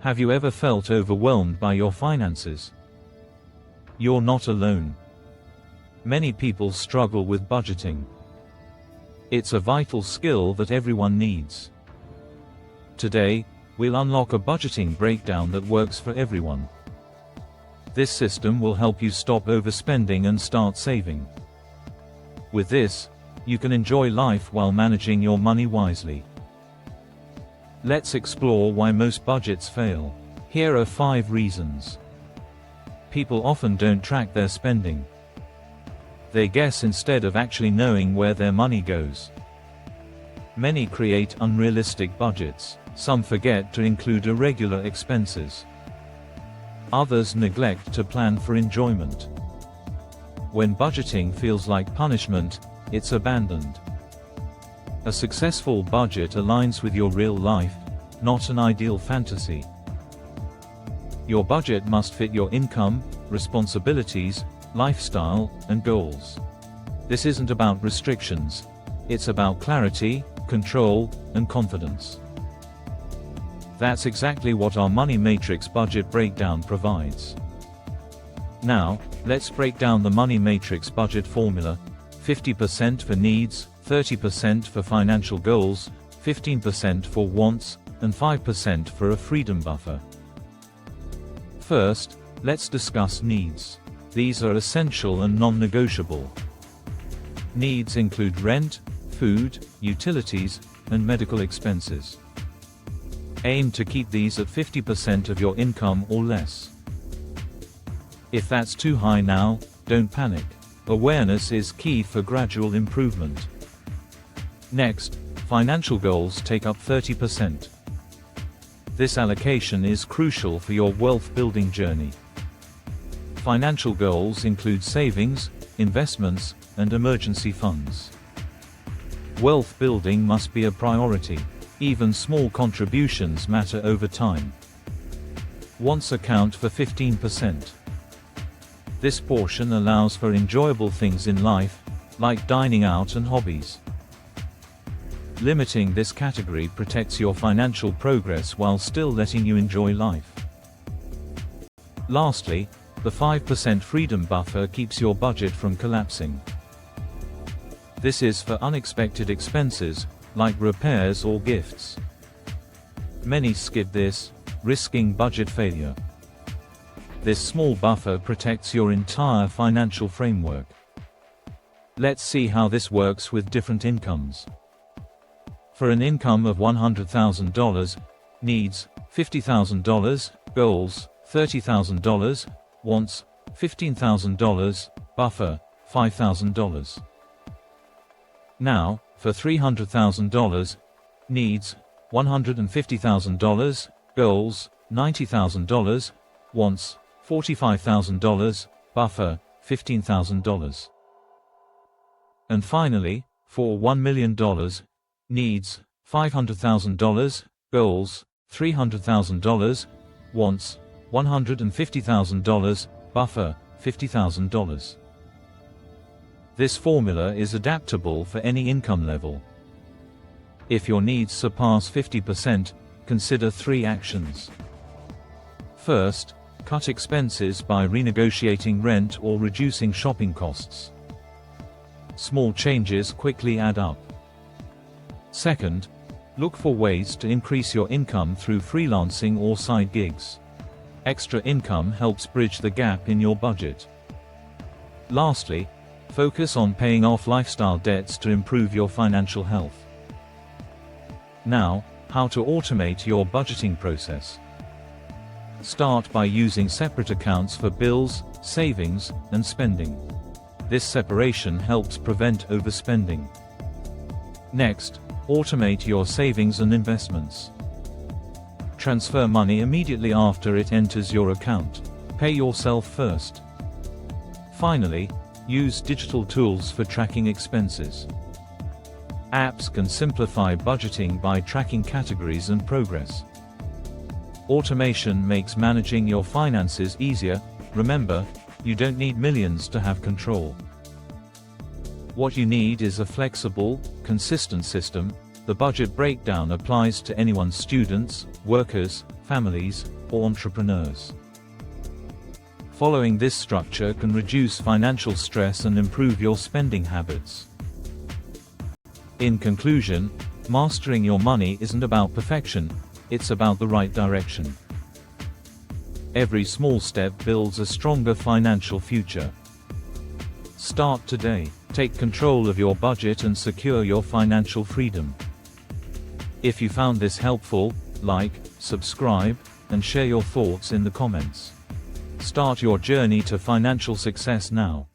Have you ever felt overwhelmed by your finances? You're not alone. Many people struggle with budgeting. It's a vital skill that everyone needs. Today, we'll unlock a budgeting breakdown that works for everyone. This system will help you stop overspending and start saving. With this, you can enjoy life while managing your money wisely. Let's explore why most budgets fail. Here are 5 reasons. People often don't track their spending. They guess instead of actually knowing where their money goes. Many create unrealistic budgets. Some forget to include irregular expenses. Others neglect to plan for enjoyment. When budgeting feels like punishment, it's abandoned. A successful budget aligns with your real life, not an ideal fantasy. Your budget must fit your income, responsibilities, lifestyle, and goals. This isn't about restrictions. It's about clarity, control, and confidence. That's exactly what our Money Matrix budget breakdown provides. Now, let's break down the Money Matrix budget formula: 50% for needs, 30% for financial goals, 15% for wants, and 5% for a freedom buffer. First, let's discuss needs. These are essential and non-negotiable. Needs include rent, food, utilities, and medical expenses. Aim to keep these at 50% of your income or less. If that's too high now, don't panic. Awareness is key for gradual improvement. Next, financial goals take up 30%. This allocation is crucial for your wealth-building journey. Financial goals include savings, investments, and emergency funds. Wealth building must be a priority. Even small contributions matter over time. Wants account for 15%. This portion allows for enjoyable things in life, like dining out and hobbies. Limiting this category protects your financial progress while still letting you enjoy life. Lastly, the 5% freedom buffer keeps your budget from collapsing. This is for unexpected expenses, like repairs or gifts. Many skip this, risking budget failure. This small buffer protects your entire financial framework. Let's see how this works with different incomes. For an income of $100,000, needs $50,000, goals $30,000, wants $15,000, buffer $5,000. Now, for $300,000, needs $150,000, goals $90,000, wants $45,000, buffer $15,000. And finally, for $1 million, needs $500,000, goals $300,000, wants $150,000, buffer $50,000. This formula is adaptable for any income level. If your needs surpass 50%, consider 3 actions. First, cut expenses by renegotiating rent or reducing shopping costs. Small changes quickly add up. Second, look for ways to increase your income through freelancing or side gigs. Extra income helps bridge the gap in your budget. Lastly, focus on paying off lifestyle debts to improve your financial health. Now, how to automate your budgeting process. Start by using separate accounts for bills, savings, and spending. This separation helps prevent overspending. Next, automate your savings and investments. Transfer money immediately after it enters your account. Pay yourself first. Finally, use digital tools for tracking expenses. Apps can simplify budgeting by tracking categories and progress. Automation makes managing your finances easier. Remember, you don't need millions to have control. What you need is a flexible, consistent system. The budget breakdown applies to anyone: students, workers, families, or entrepreneurs. Following this structure can reduce financial stress and improve your spending habits. In conclusion, mastering your money isn't about perfection, it's about the right direction. Every small step builds a stronger financial future. Start today. Take control of your budget and secure your financial freedom. If you found this helpful, like, subscribe, and share your thoughts in the comments. Start your journey to financial success now.